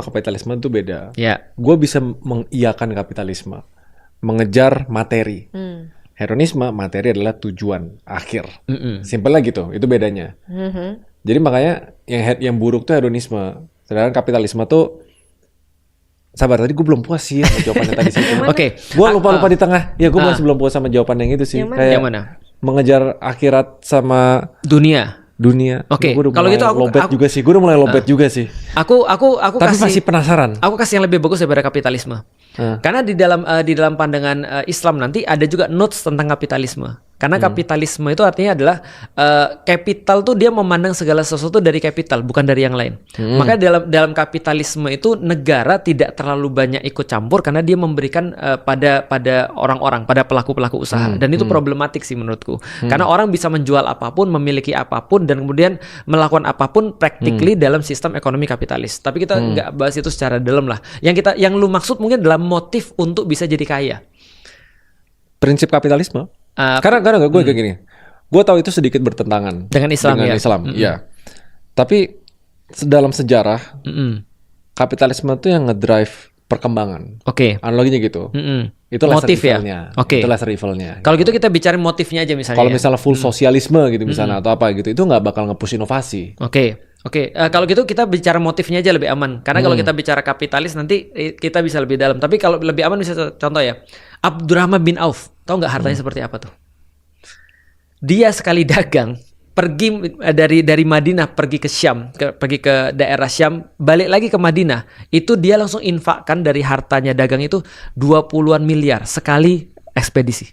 kapitalisme itu beda. Ya. Gue bisa mengiyakan kapitalisme, mengejar materi. Hedonisme, materi adalah tujuan akhir. Simpel lah gitu, itu bedanya. Jadi makanya yang buruk tuh hedonisme. Sedangkan kapitalisme tuh, sabar, tadi gue belum puas sih sama jawabannya tadi sih. Oke. Gue lupa di tengah. Ya gue masih belum puas sama jawaban yang itu sih. Yang mana? Mengejar akhirat sama dunia. Oke. Kalau gitu aku juga sih. Gue udah mulai lobet juga sih. Aku tapi masih penasaran. Aku kasih yang lebih bagus daripada kapitalisme. Karena di dalam pandangan Islam nanti ada juga notes tentang kapitalisme. Karena kapitalisme itu artinya adalah capital tuh dia memandang segala sesuatu dari capital, bukan dari yang lain. Maka dalam kapitalisme itu negara tidak terlalu banyak ikut campur karena dia memberikan pada orang-orang, pada pelaku-pelaku usaha. Dan itu problematik sih menurutku. Karena orang bisa menjual apapun, memiliki apapun, dan kemudian melakukan apapun practically dalam sistem ekonomi kapitalis. Tapi kita nggak bahas itu secara dalam lah. Yang lu maksud mungkin adalah motif untuk bisa jadi kaya. Prinsip kapitalisme. Karena gue kayak gini, gue tahu itu sedikit bertentangan dengan Islam. Ya. Tapi dalam sejarah, kapitalisme itu yang ngedrive perkembangan. Analoginya gitu. Itu motif ya. Itu lesser evil-nya. Kalau gitu kita bicara motifnya aja misalnya. Kalau misalnya full sosialisme gitu misalnya atau apa gitu, itu nggak bakal nge-push inovasi. Kalau gitu kita bicara motifnya aja lebih aman. Karena kalau kita bicara kapitalis nanti kita bisa lebih dalam. Tapi kalau lebih aman bisa contoh ya. Abdurrahman bin Auf, tahu nggak hartanya seperti apa tuh? Dia sekali dagang, pergi dari Madinah pergi ke Syam, pergi ke daerah Syam, balik lagi ke Madinah. Itu dia langsung infakkan dari hartanya dagang itu 20-an miliar sekali ekspedisi.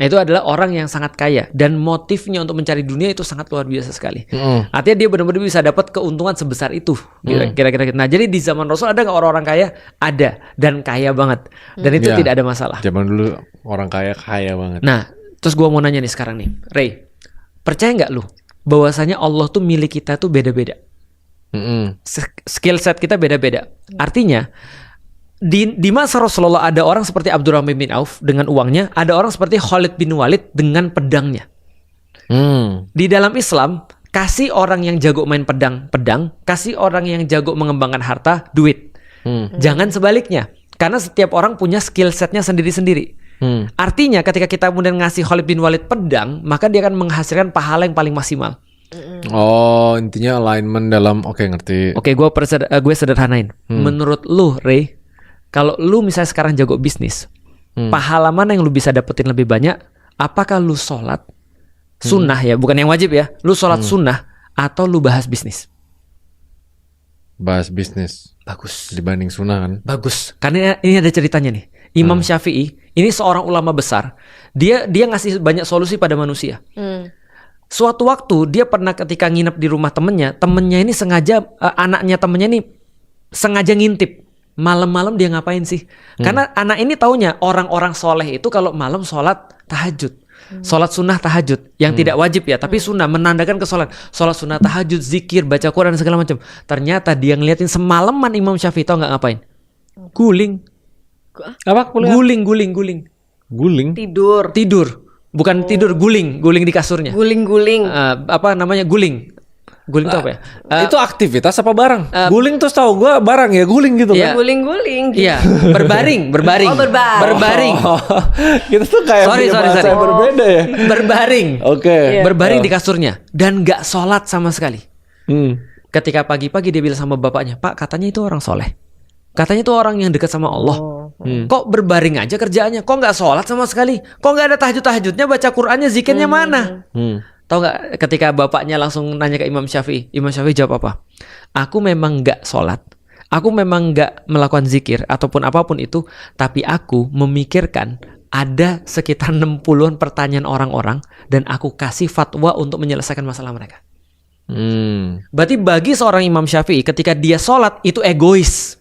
Itu adalah orang yang sangat kaya dan motifnya untuk mencari dunia itu sangat luar biasa sekali. Artinya dia benar-benar bisa dapat keuntungan sebesar itu. Kira-kira. Nah, jadi di zaman Rasul ada nggak orang-orang kaya? Ada, dan kaya banget. Dan itu tidak ada masalah. Zaman dulu orang kaya banget. Nah, terus gue mau nanya nih sekarang nih, Ray, percaya nggak lu bahwasanya Allah tuh milik kita tuh beda-beda? Skill set kita beda-beda. Artinya di masa Rasulullah ada orang seperti Abdurrahman bin Auf dengan uangnya, ada orang seperti Khalid bin Walid dengan pedangnya. Di dalam Islam, kasih orang yang jago main pedang, kasih orang yang jago mengembangkan harta, duit. Jangan sebaliknya, karena setiap orang punya skill setnya sendiri-sendiri. Artinya ketika kita kemudian ngasih Khalid bin Walid pedang, maka dia akan menghasilkan pahala yang paling maksimal. Intinya alignment dalam ngerti. Gue sederhanain. Menurut lu, Ray, kalau lu misalnya sekarang jago bisnis, pahala mana yang lu bisa dapetin lebih banyak? Apakah lu sholat sunnah ya, bukan yang wajib ya? Lu sholat sunnah atau lu bahas bisnis? Bahas bisnis. Bagus. Dibanding sunnah kan? Bagus. Karena ini ada ceritanya nih. Imam Syafi'i, ini seorang ulama besar. Dia ngasih banyak solusi pada manusia. Suatu waktu dia pernah ketika nginep di rumah temennya ini sengaja, anaknya temennya ini sengaja ngintip. Malam-malam dia ngapain sih? Karena anak ini taunya orang-orang soleh itu kalau malam sholat tahajud. Sholat sunnah tahajud. Yang tidak wajib ya, tapi sunnah, menandakan ke sholat. Sholat sunnah tahajud, zikir, baca Quran, segala macam. Ternyata dia ngeliatin semalaman Imam Syafi'i tau gak ngapain? Guling. Apa? Guling. Guling? Tidur. Bukan tidur, guling di kasurnya. Guling. Guling. Guling itu apa ya? Itu aktivitas apa barang? Guling tuh tahu gue barang ya, guling gitu kan? Guling. Iya, berbaring. Oh, berbaring. Kita tuh kayak bahasa yang berbeda ya. Berbaring. Berbaring di kasurnya dan nggak sholat sama sekali. Ketika pagi-pagi dia bilang sama bapaknya, Pak, katanya itu orang soleh. Katanya itu orang yang dekat sama Allah. Kok berbaring aja kerjaannya? Kok nggak sholat sama sekali? Kok nggak ada tahajud-tahajudnya, baca Qur'annya, zikirnya mana? Tahu nggak ketika bapaknya langsung nanya ke Imam Syafi'i jawab apa? Aku memang nggak sholat, aku memang nggak melakukan zikir ataupun apapun itu, tapi aku memikirkan ada sekitar 60-an pertanyaan orang-orang dan aku kasih fatwa untuk menyelesaikan masalah mereka. Berarti bagi seorang Imam Syafi'i ketika dia sholat itu egois.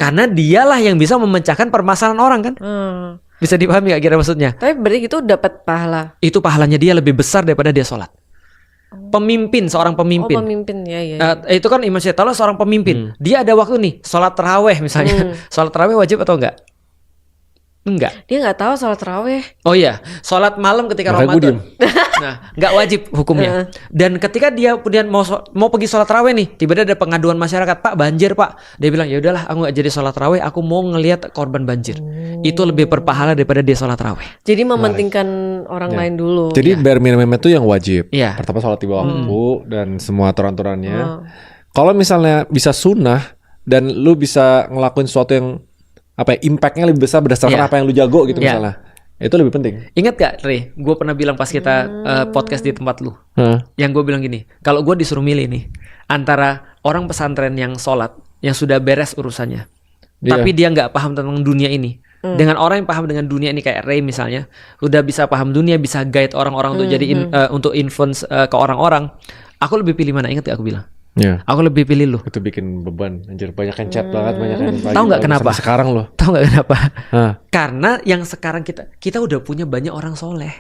Karena dialah yang bisa memecahkan permasalahan orang kan? Bisa dipahami gak kira maksudnya? Tapi berarti itu dapat pahala. Itu pahalanya dia lebih besar daripada dia sholat. Seorang pemimpin. Pemimpin ya. Itu kan Imam Syafi'i seorang pemimpin. Dia ada waktu nih sholat taraweh misalnya. Sholat taraweh wajib atau enggak? Enggak. Dia nggak tahu sholat tarawih. Oh iya, sholat malam ketika Makanya gue Ramadan. Nah, nggak wajib hukumnya. Dan ketika dia kemudian mau pergi sholat tarawih nih, tiba-tiba ada pengaduan masyarakat, Pak banjir Pak. Dia bilang ya udahlah, aku nggak jadi sholat tarawih, aku mau ngelihat korban banjir. Itu lebih berpahala daripada dia sholat tarawih. Jadi mementingkan orang lain dulu. Jadi bare minimum itu yang wajib. Iya. Pertama sholat di waktu dan semua aturan-aturannya. Kalau misalnya bisa sunnah dan lu bisa ngelakuin sesuatu yang impactnya lebih besar berdasarkan apa yang lu jago gitu misalnya, itu lebih penting. Ingat gak Ray, gue pernah bilang pas kita podcast di tempat lu, yang gue bilang gini, kalau gue disuruh milih nih antara orang pesantren yang sholat, yang sudah beres urusannya, tapi dia nggak paham tentang dunia ini, dengan orang yang paham dengan dunia ini kayak Ray misalnya, udah bisa paham dunia, bisa guide orang-orang untuk jadi untuk influence ke orang-orang, aku lebih pilih mana? Ingat gak aku bilang? Yeah. Aku lebih pilih lu. Itu bikin beban, anjir, banyak yang chat banget, banyak yang Tahu nggak kenapa? Sekarang loh. Tahu nggak kenapa? Karena yang sekarang kita udah punya banyak orang soleh.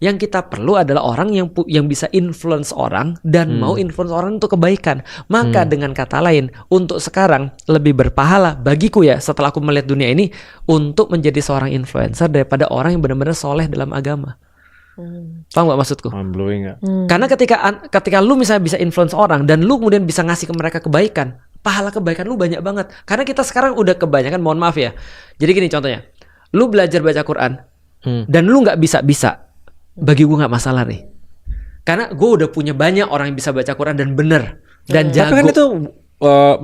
Yang kita perlu adalah orang yang bisa influence orang dan mau influence orang untuk kebaikan. Maka dengan kata lain, untuk sekarang lebih berpahala bagiku ya setelah aku melihat dunia ini untuk menjadi seorang influencer daripada orang yang benar-benar soleh dalam agama. Paham gak maksudku? Blowing gak? Karena ketika lu misalnya bisa influence orang dan lu kemudian bisa ngasih ke mereka kebaikan, pahala kebaikan lu banyak banget. Karena kita sekarang udah kebanyakan, mohon maaf ya. Jadi gini contohnya, lu belajar baca Quran dan lu nggak bisa, bagi gue nggak masalah nih. Karena gue udah punya banyak orang yang bisa baca Quran dan bener dan jago. Tapi kan itu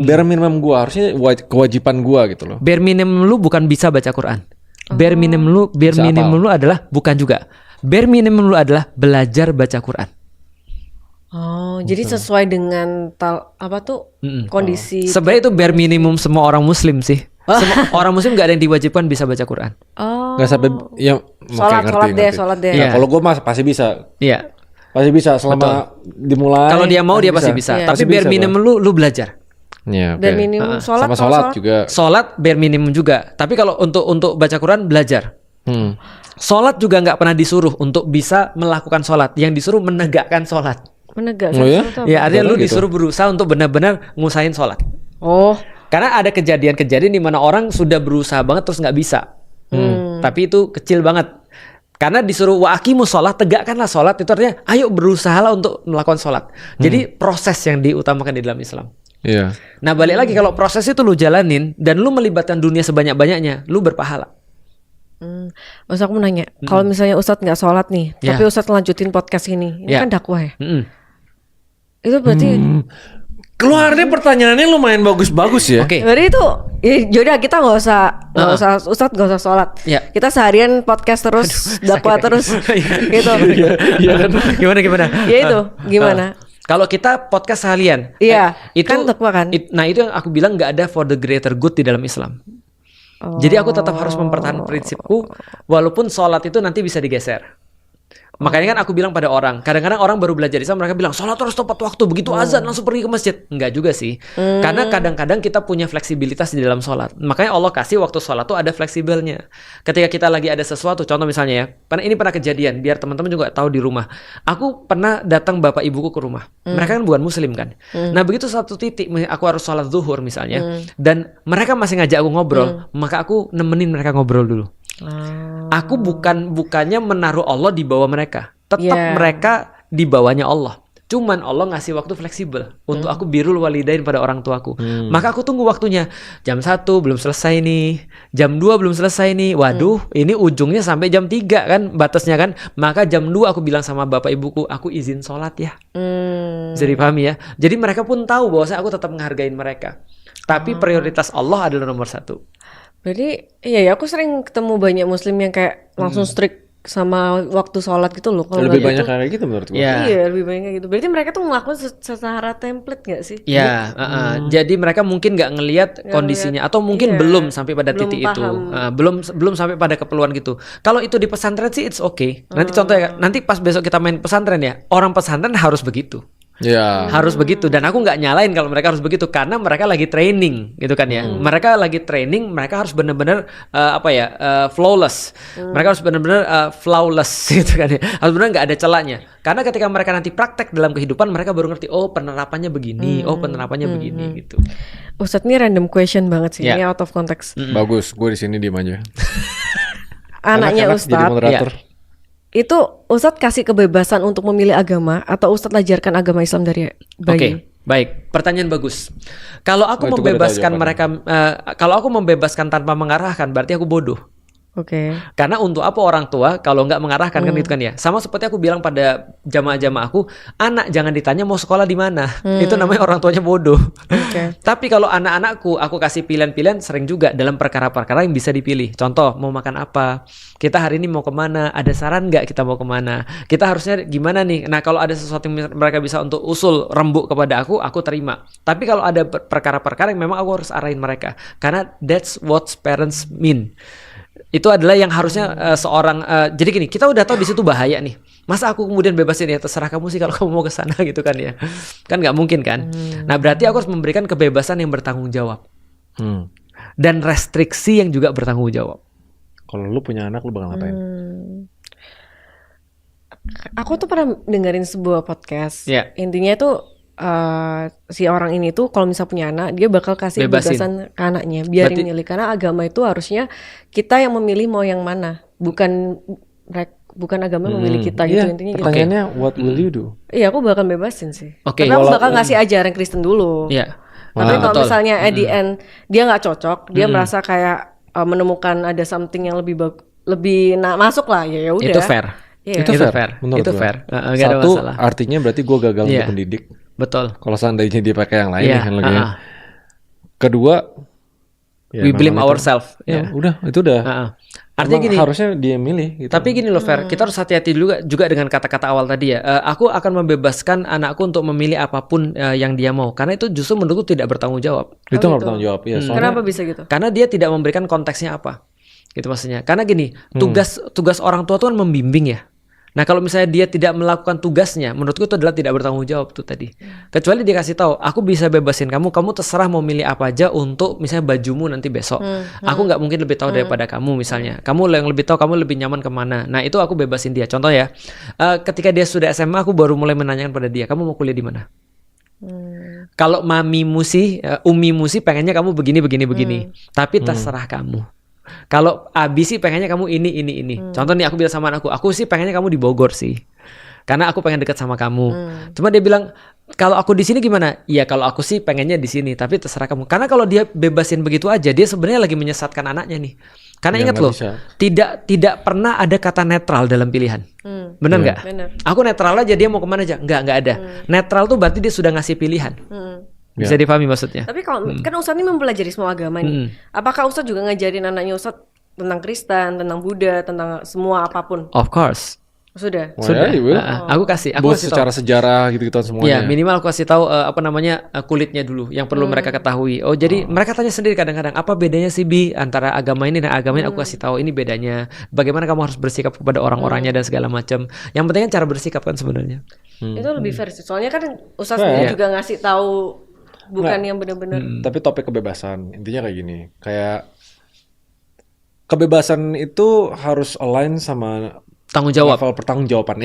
bare minimum gue, harusnya kewajiban gue gitu loh. Bare minimum lu bukan bisa baca Quran. Bare minimum lu adalah bukan juga. Bare minimum lu adalah belajar baca Quran. Oh, jadi sesuai dengan kondisi. Sebenarnya itu bare minimum semua orang Muslim sih. Semua orang Muslim gak ada yang diwajibkan bisa baca Quran. Gak sampai ya sholat deh. Nah, kalau gue pasti bisa. Iya. Pasti bisa selama dimulai. Kalau dia mau dia pasti bisa. Tapi bare minimum lu belajar. Ya, bare minimum sama sholat juga. Sholat bare minimum juga. Tapi kalau untuk baca Quran belajar. Sholat juga nggak pernah disuruh untuk bisa melakukan sholat. Yang disuruh menegakkan sholat. Menegakkan sholat. Ya artinya lu disuruh berusaha untuk benar-benar ngusahain sholat. Oh. Karena ada kejadian-kejadian di mana orang sudah berusaha banget terus nggak bisa. Tapi itu kecil banget. Karena disuruh wa aqimus sholat, tegakkanlah sholat. Itu artinya ayo berusahalah untuk melakukan sholat. Jadi proses yang diutamakan di dalam Islam. Iya. Nah balik lagi, kalau proses itu lu jalanin dan lu melibatkan dunia sebanyak-banyaknya, lu berpahala. Maksud aku mau nanya, kalau misalnya Ustadz nggak sholat nih, tapi Ustadz lanjutin podcast ini kan dakwah ya? Itu berarti keluarnya pertanyaannya lumayan bagus-bagus ya. Oke. Berarti itu, ya kita nggak usah Ustadz nggak usah sholat. Kita seharian podcast terus, dakwah terus, gitu. Iya kan? Gimana? Ya itu, gimana? Kalau kita podcast seharian, itu kan dakwah kan? Nah itu yang aku bilang nggak ada for the greater good di dalam Islam. Jadi aku tetap harus mempertahankan prinsipku, walaupun sholat itu nanti bisa digeser. Makanya kan aku bilang pada orang, kadang-kadang orang baru belajar Islam, mereka bilang sholat harus tepat waktu, begitu azan langsung pergi ke masjid. Enggak juga sih. Karena kadang-kadang kita punya fleksibilitas di dalam sholat. Makanya Allah kasih waktu sholat tuh ada fleksibelnya. Ketika kita lagi ada sesuatu, contoh misalnya ya, ini pernah kejadian, biar teman-teman juga tahu di rumah. Aku pernah datang bapak ibuku ke rumah. Mereka kan bukan muslim kan. Nah begitu satu titik, aku harus sholat zuhur misalnya, dan mereka masih ngajak aku ngobrol, maka aku nemenin mereka ngobrol dulu. Aku bukannya menaruh Allah di bawah mereka. Tetap mereka di bawahnya Allah. Cuman Allah ngasih waktu fleksibel untuk aku birrul walidain pada orang tuaku. Maka aku tunggu waktunya. Jam 1 belum selesai nih. Jam 2 belum selesai nih. Waduh, ini ujungnya sampai jam 3 kan batasnya kan. Maka jam 2 aku bilang sama bapak ibuku, aku izin sholat ya. Jadi pahami ya. Jadi mereka pun tahu bahwa aku tetap menghargain mereka. Tapi prioritas Allah adalah nomor 1. Berarti iya ya, aku sering ketemu banyak muslim yang kayak langsung strict sama waktu sholat gitu loh. Kalau lebih banyak kayak gitu menurut gue. Iya, lebih banyak kayak gitu. Berarti mereka tuh ngelakuin secara template gak sih? Iya, jadi mereka mungkin gak ngelihat kondisinya atau mungkin belum sampai pada titik itu. Belum sampai pada keperluan gitu. Kalau itu di pesantren sih it's okay. Nanti contohnya, nanti pas besok kita main pesantren ya, orang pesantren harus begitu. Harus begitu, dan aku nggak nyalain kalau mereka harus begitu karena mereka lagi training gitu kan ya. Mereka lagi training, mereka harus benar-benar flawless. Mereka harus benar-benar flawless gitu kan ya. Harus benar nggak ada celahnya. Karena ketika mereka nanti praktek dalam kehidupan, mereka baru ngerti, oh penerapannya begini, oh penerapannya begini gitu. Ustadz ini random question banget sih, ini out of context. Bagus, gue di sini diem aja. Anaknya Ustadz jadi moderator. Itu Ustadz kasih kebebasan untuk memilih agama atau Ustadz ajarkan agama Islam dari bayi? Oke, baik. Pertanyaan bagus. Kalau aku membebaskan mereka, kalau aku membebaskan tanpa mengarahkan, berarti aku bodoh. Oke. Karena untuk apa orang tua kalau nggak mengarahkan kan gitu kan ya. Sama seperti aku bilang pada jamaah-jamaah aku, anak jangan ditanya mau sekolah di mana. Itu namanya orang tuanya bodoh. Tapi kalau anak-anakku aku kasih pilihan-pilihan, sering juga dalam perkara-perkara yang bisa dipilih. Contoh, mau makan apa? Kita hari ini mau kemana? Ada saran nggak kita mau kemana? Kita harusnya gimana nih? Nah kalau ada sesuatu yang mereka bisa untuk usul rembuk kepada aku terima. Tapi kalau ada perkara-perkara yang memang aku harus arahin mereka. Karena that's what parents mean. Itu adalah yang harusnya seorang jadi gini, kita udah tahu di situ bahaya nih. Masa aku kemudian bebasin ya terserah kamu sih kalau kamu mau ke sana gitu kan ya. Kan nggak mungkin kan. Nah, berarti aku harus memberikan kebebasan yang bertanggung jawab. Dan restriksi yang juga bertanggung jawab. Kalau lu punya anak lu bakal ngapain? Aku tuh pernah dengerin sebuah podcast. Intinya itu si orang ini tuh kalau misalnya punya anak, dia bakal kasih kebebasan ke anaknya, biarin milih, karena agama itu harusnya kita yang memilih mau yang mana, bukan agama memilih kita gitu. Intinya pertanyaannya what will you do? Iya, aku bakal bebasin sih. Tapi aku bakal ngasih ajaran Kristen dulu. Tapi kalau misalnya at the end dia nggak cocok, dia merasa kayak menemukan ada something yang lebih masuk lah, ya udah. Itu fair. Itu fair. Itu fair. Satu, artinya berarti gue gagal untuk mendidik. Betul. Kalau seandainya dia pakai yang lain kan lagi. Kedua, we blame ourselves. Udah, itu udah. Artinya gini, harusnya dia milih. Gitu. Tapi gini loh, Fer, kita harus hati-hati juga dengan kata-kata awal tadi ya. Aku akan membebaskan anakku untuk memilih apapun yang dia mau, karena itu justru menurutku tidak bertanggung jawab. Itu nggak bertanggung jawab, ya. Kenapa bisa gitu? Karena dia tidak memberikan konteksnya apa, gitu maksudnya. Karena gini, tugas orang tua itu kan membimbing ya. Nah kalau misalnya dia tidak melakukan tugasnya, menurutku itu adalah tidak bertanggung jawab tuh tadi. Kecuali dia kasih tahu, aku bisa bebasin kamu terserah mau milih apa aja untuk misalnya bajumu nanti besok. Aku nggak mungkin lebih tahu daripada kamu misalnya. Kamu yang lebih tahu, kamu lebih nyaman kemana. Nah itu aku bebasin dia. Contoh ya, ketika dia sudah SMA, aku baru mulai menanyakan pada dia, kamu mau kuliah di mana? Kalau umimu sih pengennya kamu begini. Tapi terserah kamu. Kalau Abi sih pengennya kamu ini. Contoh nih aku bilang sama anakku, aku sih pengennya kamu di Bogor sih. Karena aku pengen dekat sama kamu. Cuma dia bilang, kalau aku di sini gimana? Iya, kalau aku sih pengennya di sini, tapi terserah kamu. Karena kalau dia bebasin begitu aja, dia sebenarnya lagi menyesatkan anaknya nih. Karena ingat loh, tidak pernah ada kata netral dalam pilihan. Benar nggak? Aku netral aja, dia mau kemana aja? Nggak ada. Netral tuh berarti dia sudah ngasih pilihan. Bisa dipahami maksudnya. Tapi kalau kan Ustadz ini mempelajari semua agama nih. Apakah Ustadz juga ngajarin anaknya Ustadz tentang Kristen, tentang Buddha, tentang semua apapun? Of course. Sudah. Aku kasih secara sejarah gitu semuanya. Ya, minimal aku kasih tahu kulitnya dulu yang perlu mereka ketahui. Oh, jadi mereka tanya sendiri kadang-kadang, apa bedanya sih Bi antara agama ini dan agama ini? Aku kasih tahu ini bedanya. Bagaimana kamu harus bersikap kepada orang-orangnya dan segala macam. Yang penting kan cara bersikap kan sebenarnya. Itu lebih fair sih. Soalnya kan Ustadz juga ngasih tahu bukan yang benar-benar. Tapi topik kebebasan intinya kayak gini, kayak kebebasan itu harus align sama tanggung jawab, level pertanggungjawaban.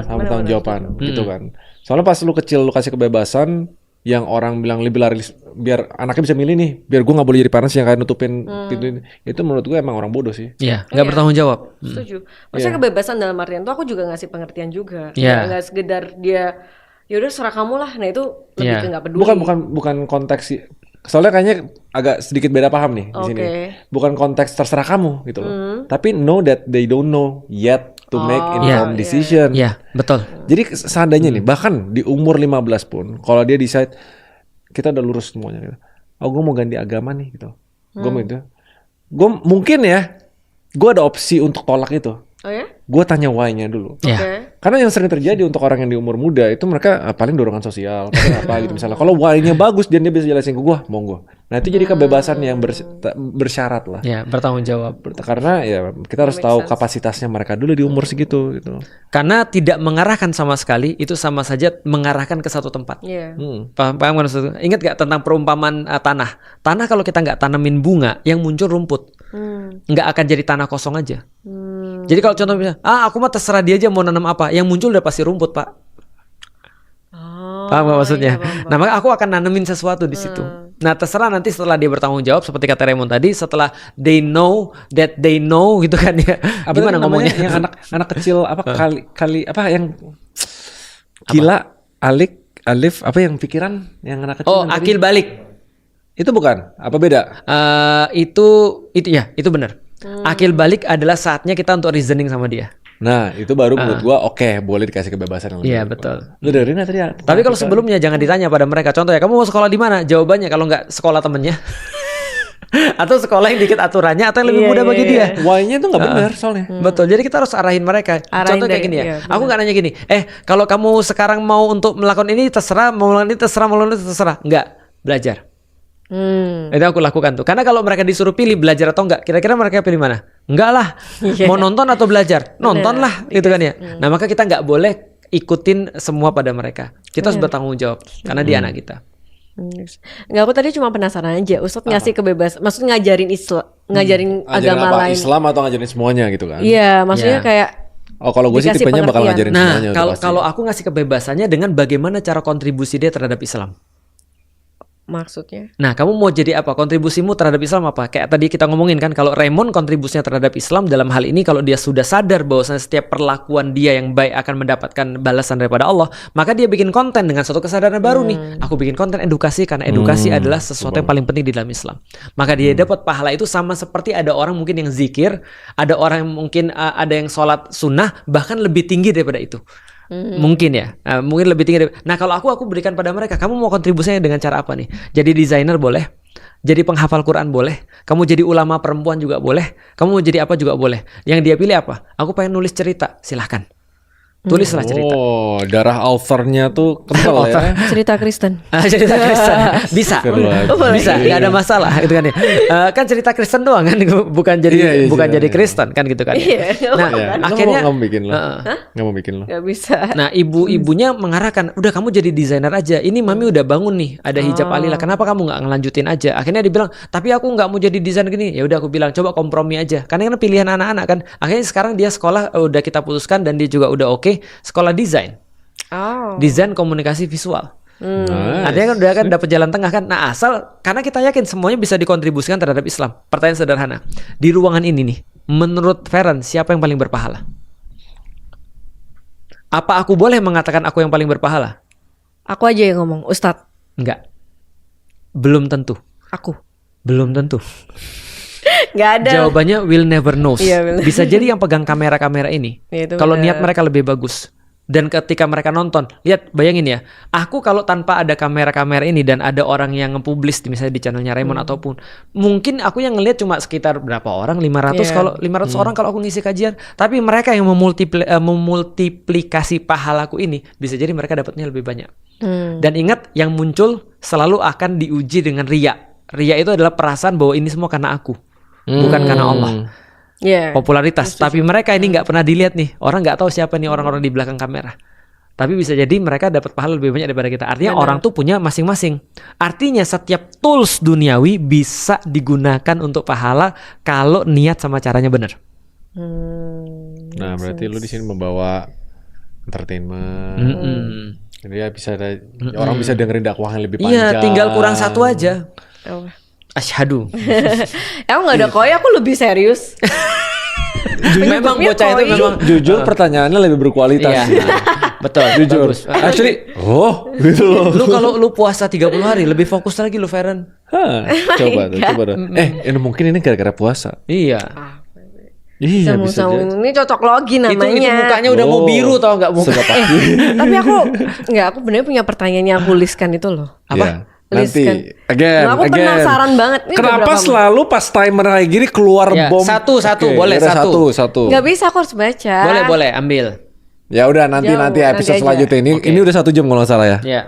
Sama pertanggungjawaban gitu kan. Soalnya pas lu kecil lu kasih kebebasan yang orang bilang liberalis, biar anaknya bisa milih nih, biar gue nggak boleh jadi parents yang kayak nutupin pintu ini. Itu menurut gue emang orang bodoh sih. Iya, nggak bertanggung jawab. Setuju. Maksudnya kebebasan dalam artian tuh aku juga ngasih pengertian juga. Nggak sekedar dia yaudah serah kamu lah. Nah itu lebih ke nggak peduli. Bukan konteks sih. Soalnya kayaknya agak sedikit beda paham nih di sini. Bukan konteks terserah kamu gitu loh. Tapi know that they don't know yet to make informed decision. Iya, betul. Jadi seandainya nih, bahkan di umur 15 pun, kalau dia decide kita udah lurus semuanya gitu. Oh, gue mau ganti agama nih gitu. Gue mau itu. Gue mungkin gue ada opsi untuk tolak itu. Oh ya? Gue tanya why-nya dulu. Karena yang sering terjadi untuk orang yang di umur muda itu mereka paling dorongan sosial, apa gitu misalnya. Kalau why-nya bagus dan dia bisa jelasin ke gue, monggo. Nah itu jadi kebebasan yang bersyarat lah. Ya, bertanggung jawab. Karena ya kita harus tahu kapasitasnya mereka dulu di umur segitu gitu. Karena tidak mengarahkan sama sekali itu sama saja mengarahkan ke satu tempat. Paham maksudnya? Ingat gak tentang perumpamaan tanah? Tanah kalau kita nggak tanamin bunga, yang muncul rumput, nggak akan jadi tanah kosong aja. Jadi kalau contoh misalnya, aku mah terserah dia aja mau nanam apa, yang muncul udah pasti rumput, Pak. Paham gak maksudnya? Nah, maka aku akan nanemin sesuatu di situ. Nah terserah nanti setelah dia bertanggung jawab seperti kata Raymond tadi, setelah they know that they know gitu kan ya. Gimana ngomongnya? Yang anak kecil apa kali apa yang gila, alif apa yang pikiran yang anak kecil? Oh, akil balik. Itu bukan? Apa beda? Itu ya, itu benar. Akil balik adalah saatnya kita untuk reasoning sama dia. Nah, itu baru menurut gua oke, boleh dikasih kebebasan yang lebih. Iya, betul. Lu dengerin tadi ya. Tapi kalau sebelumnya jangan ditanya pada mereka. Contoh ya, kamu mau sekolah di mana? Jawabannya kalau nggak sekolah temennya. Atau sekolah yang dikit aturannya atau yang lebih mudah bagi dia. Why-nya itu nggak benar soalnya. Betul. Jadi kita harus arahin mereka. Contoh kayak gini ya. Aku nggak nanya gini. Kalau kamu sekarang mau untuk melakukan ini terserah, mau melakukan ini terserah, mau melakukan ini terserah. Nggak, belajar. Itu aku lakukan tuh. Karena kalau mereka disuruh pilih belajar atau enggak, kira-kira mereka pilih mana? Enggak lah. Mau nonton atau belajar? Nonton lah, gitu kan ya. Nah maka kita nggak boleh ikutin semua pada mereka. Kita harus bertanggung jawab karena dia anak kita. Enggak, aku tadi cuma penasaran aja. Ustadz ngasih kebebasan, maksud ngajarin Islam, ngajarin agama lain. Islam atau ngajarin semuanya gitu kan? Iya, maksudnya kayak. Oh kalau gue sih tipenya bakal ngajarin semuanya. Nah kalau aku ngasih kebebasannya dengan bagaimana cara kontribusi dia terhadap Islam. Maksudnya? Nah, kamu mau jadi apa? Kontribusimu terhadap Islam apa? Kayak tadi kita ngomongin kan, kalau Raymond kontribusinya terhadap Islam dalam hal ini, kalau dia sudah sadar bahwasanya setiap perlakuan dia yang baik akan mendapatkan balasan daripada Allah, maka dia bikin konten dengan suatu kesadaran baru nih. Aku bikin konten edukasi karena edukasi adalah sesuatu yang paling penting di dalam Islam. Maka dia dapat pahala itu sama seperti ada orang mungkin yang zikir, ada orang yang mungkin ada yang sholat sunnah, bahkan lebih tinggi daripada itu. Mungkin ya, mungkin lebih tinggi. Nah kalau aku berikan pada mereka, kamu mau kontribusinya dengan cara apa nih? Jadi desainer boleh, jadi penghafal Quran boleh, kamu jadi ulama perempuan juga boleh, kamu mau jadi apa juga boleh. Yang dia pilih apa? Aku pengen nulis cerita, silahkan. Tulislah cerita. Oh, darah authornya tuh kental ya. Cerita Kristen. Cerita Kristen. Bisa. Bisa, nggak ada masalah gitu kan ya. Kan cerita Kristen doang kan, bukan jadi jadi Kristen kan gitu kan. Nah, akhirnya nggak mau bikin lo. Nggak bisa. Nah, ibunya mengarahkan, udah kamu jadi desainer aja. Ini mami udah bangun nih, ada hijab alila. Kenapa kamu nggak ngelanjutin aja? Akhirnya dia bilang, tapi aku nggak mau jadi desainer gini. Ya udah aku bilang, coba kompromi aja. Karena kan pilihan anak-anak kan. Akhirnya sekarang dia sekolah udah kita putuskan dan dia juga udah oke. Sekolah desain, desain komunikasi visual. Artinya kan udah kan dapat jalan tengah kan. Nah asal karena kita yakin semuanya bisa dikontribusikan terhadap Islam. Pertanyaan sederhana, di ruangan ini nih, menurut Feren siapa yang paling berpahala? Apa aku boleh mengatakan aku yang paling berpahala? Aku aja yang ngomong, Ustadz. Enggak, belum tentu. Aku belum tentu. Nggak ada. Jawabannya will never knows. Iya, bisa jadi yang pegang kamera-kamera ini. Kalau niat mereka lebih bagus. Dan ketika mereka nonton, lihat, bayangin ya, aku kalau tanpa ada kamera-kamera ini dan ada orang yang nge-publish misalnya di channelnya Raymond ataupun mungkin aku yang ngelihat cuma sekitar berapa orang, 500 kalau 500 orang kalau aku ngisi kajian, tapi mereka yang memultiplikasi pahalaku ini bisa jadi mereka dapatnya lebih banyak. Dan ingat, yang muncul selalu akan diuji dengan riya. Riya itu adalah perasaan bahwa ini semua karena aku, bukan karena Allah. Popularitas, tapi mereka ini nggak pernah dilihat nih, orang nggak tahu siapa nih orang-orang di belakang kamera. Tapi bisa jadi mereka dapat pahala lebih banyak daripada kita. Artinya orang tuh punya masing-masing. Artinya setiap tools duniawi bisa digunakan untuk pahala kalau niat sama caranya benar. Nah berarti lu di sini membawa entertainment. Jadi ya bisa ada orang bisa dengerin dakwah yang lebih panjang. Iya, tinggal kurang satu aja. Asyhadu. Emang nggak ada koi, aku lebih serius. Memang bocah itu memang jujur pertanyaannya lebih berkualitas. Betul, jujur. Bagus. Actually, gitu loh. Lu kalau lu puasa 30 hari lebih fokus lagi lu, Feren. Coba. Ini mungkin ini gara-gara puasa. Iya. Iya bisa jadi. Ini cocok logi namanya. Itu mukanya udah mau biru tau nggak muka. Tapi aku bener punya pertanyaan yang aku listkan itu loh. Apa? Yeah. Nanti again. Aku penasaran banget. Ini kenapa selalu pas timer kayak gini keluar bom? Satu, boleh satu. Gak bisa, aku harus baca. Boleh, ambil. Ya udah nanti episode selanjutnya ini udah 1 jam kalau nggak salah ya. Iya.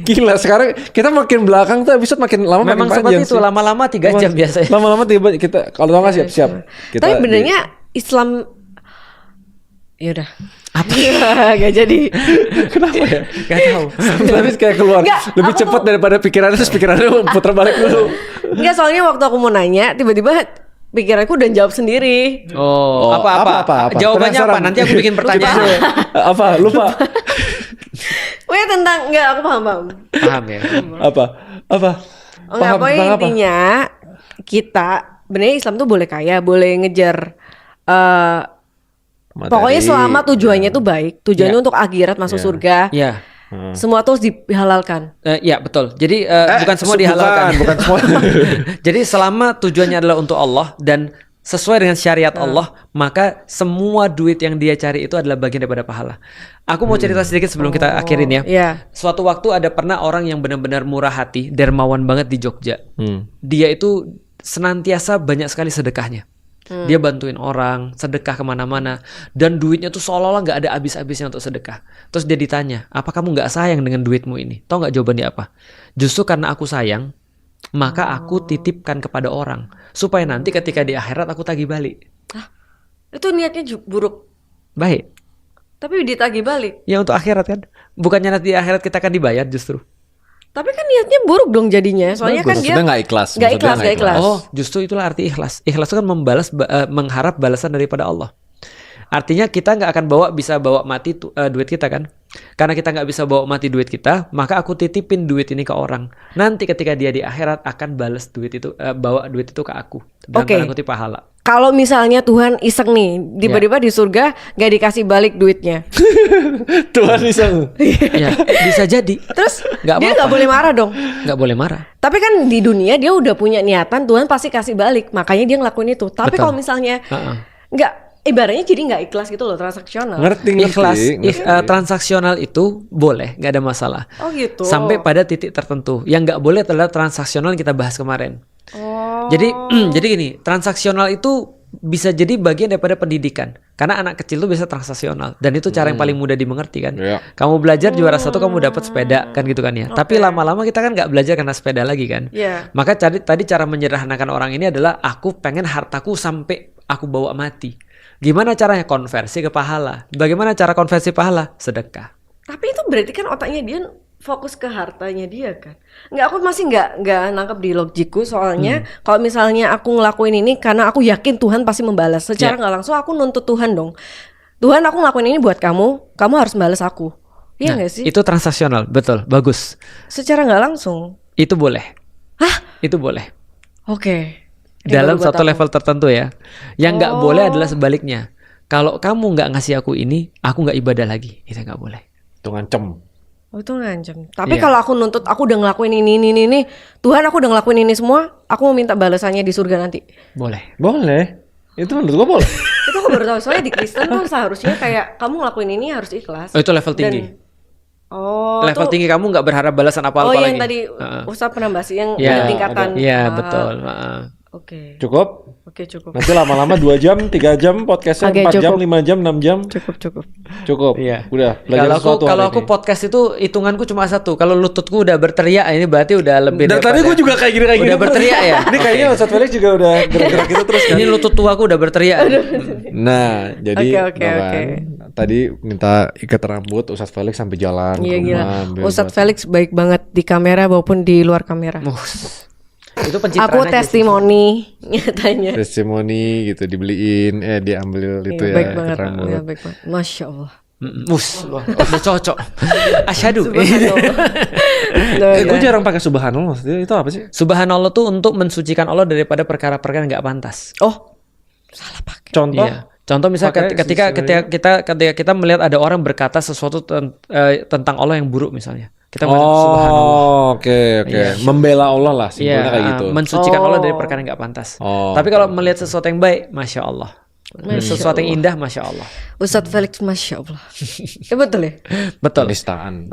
Gila, sekarang kita makin belakang tuh episode makin lama. Memang makin seperti itu, lama-lama 3 jam biasanya. Lama-lama kita kalau tau nggak siap-siap. Tapi benernya Islam. Yaudah. Apa? Gak jadi. Kenapa ya? Gak tahu. Tapi kayak keluar lebih cepat daripada pikirannya, terus pikirannya putar balik dulu. Enggak, soalnya waktu aku mau nanya, tiba-tiba pikiranku udah jawab sendiri. Oh, apa? Jawabannya apa? Nanti aku bikin pertanyaan. Apa? Lupa. Tentang enggak, aku paham. Paham ya. Apa? Pokoknya intinya kita benernya Islam tuh boleh kaya, boleh ngejar pokoknya selama tujuannya tuh baik, tujuannya untuk akhirat masuk surga. Semua tuh dihalalkan. Ya betul. Jadi bukan semua dihalalkan. Bukan semua. Jadi selama tujuannya adalah untuk Allah dan sesuai dengan syariat Allah, maka semua duit yang dia cari itu adalah bagian daripada pahala. Aku mau cerita sedikit sebelum kita akhirin ya. Suatu waktu ada pernah orang yang benar-benar murah hati, dermawan banget di Jogja. Dia itu senantiasa banyak sekali sedekahnya. Dia bantuin orang, sedekah kemana-mana, dan duitnya tuh seolah-olah nggak ada habis-habisnya untuk sedekah. Terus dia ditanya, apa kamu nggak sayang dengan duitmu ini? Tahu nggak jawabannya apa? Justru karena aku sayang, maka aku titipkan kepada orang supaya nanti ketika di akhirat aku tagih balik. Itu niatnya buruk. Baik. Tapi ditagih balik. Ya untuk akhirat kan. Bukannya nanti di akhirat kita akan dibayar justru. Tapi kan niatnya buruk dong jadinya. Soalnya kan dia nggak ikhlas. Nggak ikhlas. Oh, justru itulah arti ikhlas. Ikhlas itu kan mengharap balasan daripada Allah. Artinya kita nggak akan bisa bawa mati duit kita kan. Karena kita nggak bisa bawa mati duit kita, maka aku titipin duit ini ke orang. Nanti ketika dia di akhirat akan balas duit itu, bawa duit itu ke aku. Dalam tanda kutip pahala. Kalau misalnya Tuhan iseng nih, tiba-tiba di surga nggak dikasih balik duitnya. Tuhan iseng. Ya, bisa jadi. Terus dia nggak boleh marah dong. Nggak boleh marah. Tapi kan di dunia dia udah punya niatan, Tuhan pasti kasih balik. Makanya dia ngelakuin itu. Tapi kalau misalnya nggak, ibaratnya jadi nggak ikhlas gitu loh, transaksional. Ngerti. Transaksional itu boleh, nggak ada masalah. Oh gitu. Sampai pada titik tertentu. Yang nggak boleh adalah transaksional yang kita bahas kemarin. Jadi gini, transaksional itu bisa jadi bagian daripada pendidikan. Karena anak kecil itu biasa transaksional dan itu cara yang paling mudah dimengerti kan. Kamu belajar juara 1 kamu dapat sepeda kan gitu kan ya. Tapi lama-lama kita kan nggak belajar karena sepeda lagi kan. Maka tadi cara menyederhanakan orang ini adalah aku pengen hartaku sampai aku bawa mati. Gimana caranya? Konversi ke pahala. Bagaimana cara konversi pahala? Sedekah. Tapi itu berarti kan otaknya dia fokus ke hartanya dia kan. Aku masih nggak nangkep di logikku soalnya kalau misalnya aku ngelakuin ini karena aku yakin Tuhan pasti membalas. Secara nggak langsung aku nuntut Tuhan dong. Tuhan, aku ngelakuin ini buat kamu harus balas aku. Iya nggak sih? Itu transaksional, betul, bagus. Secara nggak langsung. Itu boleh. Itu boleh. Oke. Dalam satu level tertentu ya. Yang nggak boleh adalah sebaliknya. Kalau kamu nggak ngasih aku ini, aku nggak ibadah lagi. Itu nggak boleh. Itu ngancem. Oh itu ngancem. Tapi kalau aku nuntut, aku udah ngelakuin ini, Tuhan aku udah ngelakuin ini semua, aku mau minta balasannya di surga nanti. Boleh. Itu menurut gua boleh. Itu aku baru tahu. Soalnya di Kristen tuh seharusnya kayak kamu ngelakuin ini harus ikhlas. Oh itu level tinggi. Level tinggi kamu nggak berharap balasan apa-apa lagi. Oh yang tadi Ustaz pernah bahas yang ada tingkatan. Iya betul. Oke. Cukup? Oke, cukup. Nanti lama-lama 2 jam, 3 jam podcastnya, 4 jam, 5 jam, 6 jam. Cukup. Iya. Udah. Kalau aku podcast itu hitunganku cuma 1. Kalau lututku udah berteriak, ini berarti udah lebih. Dan tadi gue juga kayak gini. Udah berteriak ya. Ini kayaknya Ustaz Felix juga udah gerak-gerak gitu terus kan. Ini lutut tuaku udah berteriak. Nah, jadi tadi minta ikat rambut Ustaz Felix sampai jalan ke rumah. Ustaz Felix baik banget di kamera maupun di luar kamera. Itu pencitraan. Aku testimoni nyatanya. Testimoni gitu dibeliin, diambil itu ya. Baik banget. Ya, baik banget. Masya Allah. Udah cocok. Asyhadu. Gue jarang pakai subhanallah. Itu apa sih? Subhanallah tuh untuk mensucikan Allah daripada perkara-perkara yang nggak pantas. Oh, salah pakai. Contoh? Iya. Contoh misalnya ketika kita melihat ada orang berkata sesuatu tentang Allah yang buruk misalnya. Kita subhanallah. Oke. Yeah. Membela Allah lah simpelnya kayak gitu. Mensucikan Allah dari perkara yang nggak pantas. Tapi kalau melihat sesuatu yang baik, masya Allah. Sesuatu yang indah, masya Allah. Ustadz Felix, masya Allah. Betul ya? Betul. Penistaan.